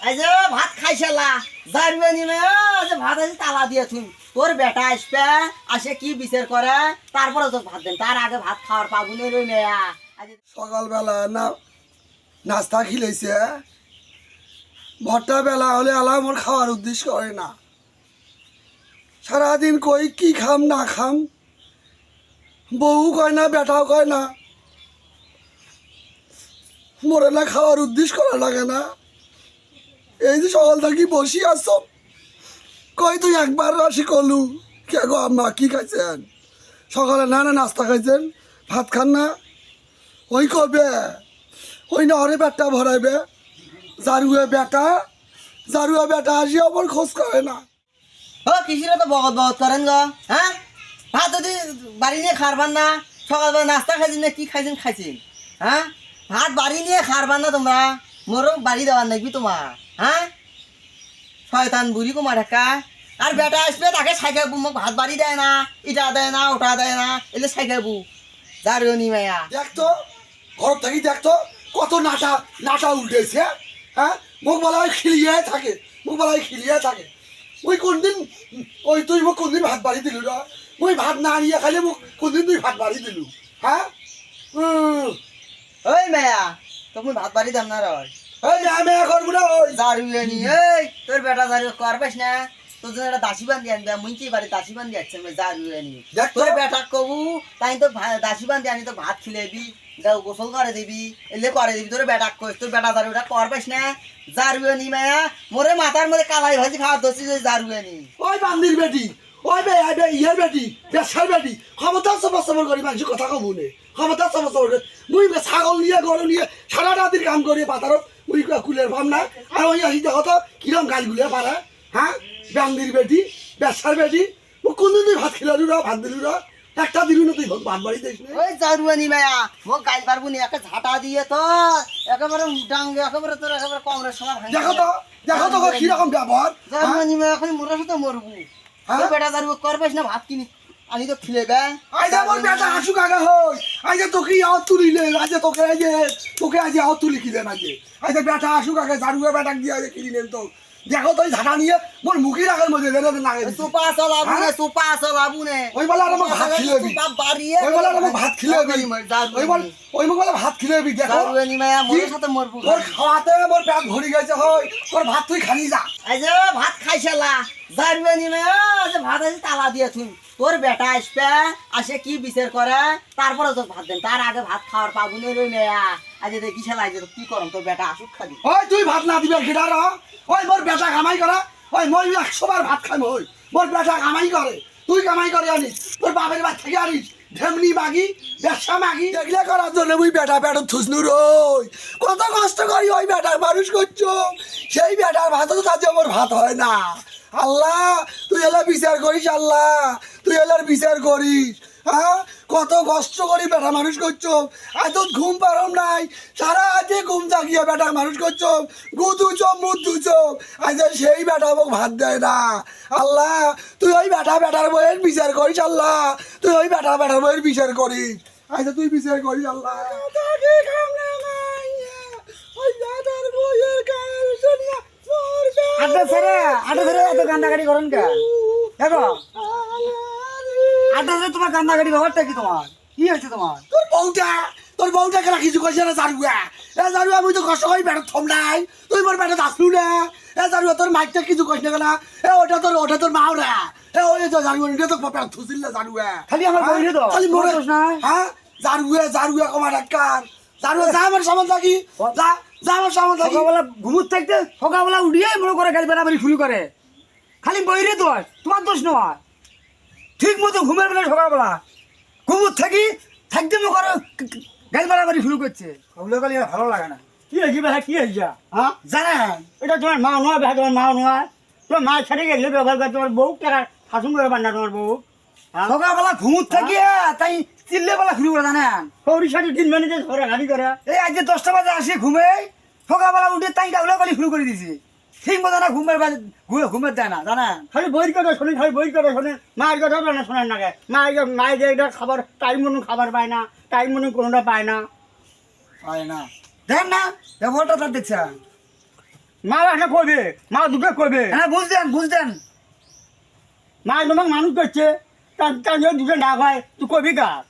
আজ ভাত খাইছিলা যাইবে নি মে আজ ভাত আজ তালা দিয়ে তুই তোর বেটা আসবে আসে কি বিচার করে তারপরে তো ভাত দেন তার আগে ভাত খাওয়ার পাগুনে রে মেয়া আজ সকালবেলা না নাস্তা খিলেছে ভরটা বেলা হলে আলা মোর খাওয়ার উদ্দেশ্য করে না সারাদিন কই কি খাম না খাম বউ কয় না বেটাও কয় না মোরে না খাওয়ার উদ্দেশ্য করা লাগে না এই যে সকাল থাকি বসি আস কই তুই একবার আসি কলু কে গো আম্মা কি খাইছেন সকালে না না নাস্তা খাইছেন ভাত খান না ওই কবে ওই না হরে পেটটা ভরাইবে জারুয়ে বেটা আসি আবার খোঁজ করে না ও কিসিরে তো বগত বগত করেন গো হ্যাঁ ভাত যদি বাড়ি নিয়ে খারবান না সকালবেলা নাস্তা খাইছেন না কি খাইছেন হ্যাঁ ভাত বাড়ি নিয়ে খারবান না তোমরা মোরও বাড়ি দেওয়ার নাকি তোমার হ্যাঁ শয়তান বুড়ি কুমার একটা আর বেটা আসবে তাকে সাইকেবু মোক ভাত বাড়ি দেয় না ইটা দেয় না ওটা দেয় না এলে সাইকেবু যার নি মায়া দেখতো ঘর থেকে দেখতো কত নাটা উল্টেছে হ্যাঁ মুখ বলা হয় খিলিয়ে থাকে ওই কোনদিন ওই তুই মোক কোনদিন ভাত বাড়ি দিলু না ওই ভাত না আনিয়ে খাইলে মোক কোনদিন তুই ভাত বাড়ি দিলু হ্যাঁ ওই মায়া তুমি ভাত বাড়ি দাম না রয় ওই আমি করবো না ওই জারুয়ে নি এই তোর বেটা জারু করবেস না তোর জন্য একটা দাসী বান্ধি আনবে মুঞ্চি বাড়ি দাসী বান্ধি আসছে জারুয়ে নি তোর বেটা কবু তাই তো দাসী বান্ধি আনি তো ভাত খিলেবি যাও গোসল করে দিবি এলে করে দিবি তোর বেটা কইস তোর বেটা জারুটা করবেস না জারুয়ে নি মায়া মোরে মাথার মধ্যে কালাই ভাজি খাওয়া দোষি জারুয়ে নি ওই বান্দির বেটি ওই বে ইয়ের বেটি বেশার বেটি ক্ষমতা সবর করি মানুষ কথা কব নে ক্ষমতা সবর করি মুই ছাগল নিয়ে গরু নিয়ে সারা রাতির কাম করি পাতারত মুই কুলের ভাব না আর ওই আসি দেখো তো কিরম গাল গুলিয়ে পারে হ্যাঁ বান্দির বেটি বেশার বেটি ও কোনদিন ভাত খিলালু না ভাত দিলু না একটা দিলু না তুই ভাত বাড়ি দিস না ওই জারুয়ে নি মায়া মোক গাইল পারবো নি একটা ঝাঁটা দিয়ে তো একেবারে ডাঙ্গে একেবারে তোর একেবারে কমরের সময় দেখো তো কিরকম ব্যবহার জারুয়ে নি মায়া এখন মোর সাথে মরবো তোর বেটা জারু করবেস না ভাত কিনি আনি তো খিলেবে আইজা মোর বেটা আসুক আগে হই আইজা তোকে আও তুলিলে আজে তোকে আজ আও তুলি কিলেন আইজা বেটা আসুক আগে জারুয়ে বেটা দিয়ে আজ কিলিলেন তো দেখো তো ঝাঁটা নিয়ে মোর মুখি রাখার মধ্যে লাগে সুপা চলাবু নে ওই বলে আর আমাকে ভাত খিলেবি ওই বলে আর আমাকে ভাত খিলেবি ওই মুখ বলে ভাত খিলেবি দেখো জারুয়ে নি মায়া মোর সাথে মরবো তোর খাওয়াতে মোর পেট ভরি গেছে হই তোর ভাত তুই খালি যা এই যে ভাত খাইছলা জারুয়ে নি মায়া যে ভাত আছে তালা দিয়ে তুই তোর বেটা আসবে আসে কি বিচার করে তারপরে তো ভাত দেন তার আগে ভাত খাওয়ার পাবো নে রে মেয়া আজ দেখি খেলাই যে কি করম তোর বেটা আসুক খাবি ওই তুই ভাত না দিবে কিডার ওই মোর বেটা কামাই করে ওই মই 100 বার ভাত খাই ওই মোর বেটা কামাই করে তুই কামাই করে আনিস তোর বাপের বাড়ি থেকে আনিস ঢেমনি মাগি ব্যবসা মাগি দেখলে করার জন্য ওই বেটা থুসনু রই কত কষ্ট করি ওই বেটার মানুষ করছো সেই বেটার ভাত তো তার আমার ভাত হয় না আল্লাহ তুই এলার বিচার করিস আল্লাহ তুই এলার বিচার করিস হ্যাঁ কত কষ্ট করি বেটা মানুষ করছো এত ঘুম পারম নাই সারা আজে ঘুম জাগিয়ে বেটা মানুষ করছো গুদু চোখ মুদু চোখ আজ সেই বেটা মোক ভাত দেয় না আল্লাহ তুই ওই বেটার বইয়ের বিচার করিস আল্লাহ তুই ওই বেটার বইয়ের বিচার করিস আজ তুই বিচার করিস আল্লাহ ওই বেটার বইয়ের আটা ধরে এত কান্দাকাটি করেন কে দেখো আটা ধরে তোমার কান্দাকাটি ব্যাপারটা কি তোমার কি হয়েছে তোমার তোর বউটা কেনা কিছু কইছে না জারুয়া জারুয়া আমি তো কষ্ট করি বেটা থম নাই তুই মোর বেটা আসলু না জারুয়া তোর মাইকটা কিছু কইছ না কেনা ওটা তোর মাও না ওই তো জারুয়া নিয়ে তো পেট থুসিল না জারুয়া খালি আমার বইরে তো খালি মোরে দোষ নাই হ্যাঁ জারুয়া কমা ডাক্তার জারুয়া যা আমার সামান থাকি যা আমার সামান থাকি সকালবেলা ঘুমুত থাকতে সকালবেলা উঠিয়ে মনে করে গাড়ি বেড়াবাড়ি শুরু করে খালি বইরে দোষ তোমার দোষ নয় ঠিক মতো ঘুমের বেলা সকালবেলা ঘুমুত থাকতে মনে করো গাড়ি বেড়াবাড়ি শুরু করছে ওগুলো গেলে ভালো লাগে না কি হয়েছে ভাই কি হয়েছে হ্যাঁ জানেন এটা তোমার মা নয় ভাই তোমার মা নয় তোমার মায়ের সাথে গেলে ব্যবহার করে তোমার বউ টাকা শাসন করে পার না তোমার বউ সকালবেলা ঘুমুত থাকি তাই চিল্লে বেলা শুরু করে জানেন সৌরির সাথে 3 মিনিটে ধরে গাড়ি করে এই আজকে 10টা বাজে আসি ঘুমে সকালবেলা উঠে তাই গাউলাগালি শুরু করে দিছি ঠিক মতো না ঘুমের দেয় না জানেন খালি বইয়ের কথা শুনি খালি বইয়ের কথা শুনে মায়ের কথা না শোনেন না মায়ের যে এটা খাবার টাইম মতো খাবার পায় না টাইম মতো কোনোটা পায় না হয় না দেখেন না ব্যবহারটা তার দেখছেন মা একটা কবে মা দুটো কবে হ্যাঁ বুঝতেন মা তোমাকে মানুষ করছে তার দুটো ডাক হয় তুই কবি কার